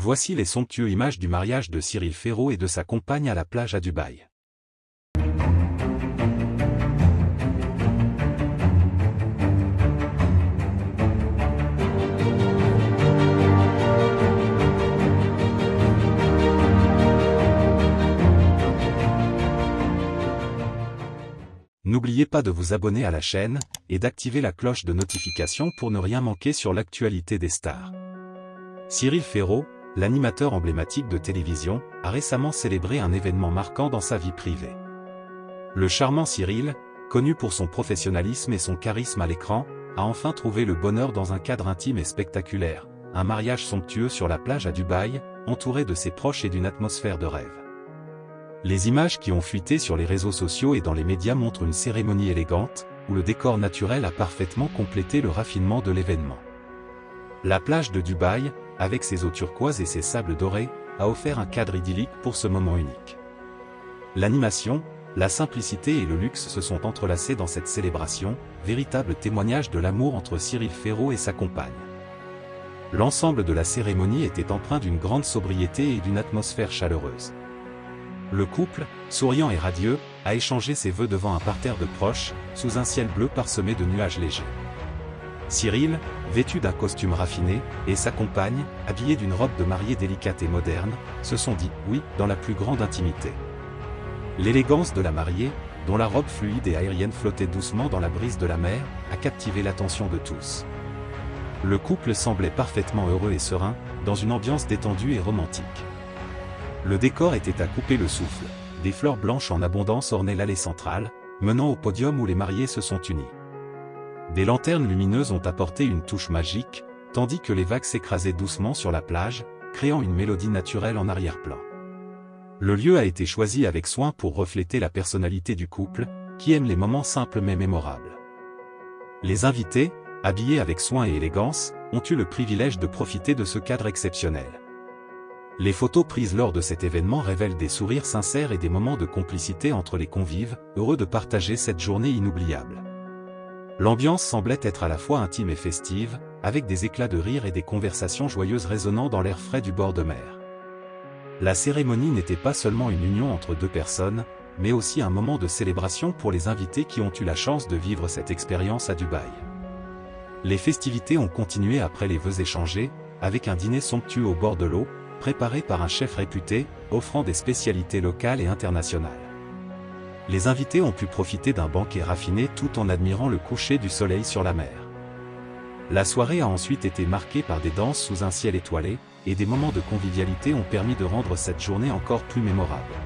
Voici les somptueuses images du mariage de Cyril Ferraud et de sa compagne à la plage à Dubaï. N'oubliez pas de vous abonner à la chaîne et d'activer la cloche de notification pour ne rien manquer sur l'actualité des stars. Cyril Ferraud, l'animateur emblématique de télévision, a récemment célébré un événement marquant dans sa vie privée. Le charmant Cyril, connu pour son professionnalisme et son charisme à l'écran, a enfin trouvé le bonheur dans un cadre intime et spectaculaire, un mariage somptueux sur la plage à Dubaï, entouré de ses proches et d'une atmosphère de rêve. Les images qui ont fuité sur les réseaux sociaux et dans les médias montrent une cérémonie élégante, où le décor naturel a parfaitement complété le raffinement de l'événement. La plage de Dubaï, avec ses eaux turquoises et ses sables dorés, a offert un cadre idyllique pour ce moment unique. L'animation, la simplicité et le luxe se sont entrelacés dans cette célébration, véritable témoignage de l'amour entre Cyril Ferraud et sa compagne. L'ensemble de la cérémonie était empreint d'une grande sobriété et d'une atmosphère chaleureuse. Le couple, souriant et radieux, a échangé ses vœux devant un parterre de proches, sous un ciel bleu parsemé de nuages légers. Cyril, vêtu d'un costume raffiné, et sa compagne, habillée d'une robe de mariée délicate et moderne, se sont dit « oui » dans la plus grande intimité. L'élégance de la mariée, dont la robe fluide et aérienne flottait doucement dans la brise de la mer, a captivé l'attention de tous. Le couple semblait parfaitement heureux et serein, dans une ambiance détendue et romantique. Le décor était à couper le souffle, des fleurs blanches en abondance ornaient l'allée centrale, menant au podium où les mariés se sont unis. Des lanternes lumineuses ont apporté une touche magique, tandis que les vagues s'écrasaient doucement sur la plage, créant une mélodie naturelle en arrière-plan. Le lieu a été choisi avec soin pour refléter la personnalité du couple, qui aime les moments simples mais mémorables. Les invités, habillés avec soin et élégance, ont eu le privilège de profiter de ce cadre exceptionnel. Les photos prises lors de cet événement révèlent des sourires sincères et des moments de complicité entre les convives, heureux de partager cette journée inoubliable. L'ambiance semblait être à la fois intime et festive, avec des éclats de rire et des conversations joyeuses résonnant dans l'air frais du bord de mer. La cérémonie n'était pas seulement une union entre deux personnes, mais aussi un moment de célébration pour les invités qui ont eu la chance de vivre cette expérience à Dubaï. Les festivités ont continué après les vœux échangés, avec un dîner somptueux au bord de l'eau, préparé par un chef réputé, offrant des spécialités locales et internationales. Les invités ont pu profiter d'un banquet raffiné tout en admirant le coucher du soleil sur la mer. La soirée a ensuite été marquée par des danses sous un ciel étoilé, et des moments de convivialité ont permis de rendre cette journée encore plus mémorable.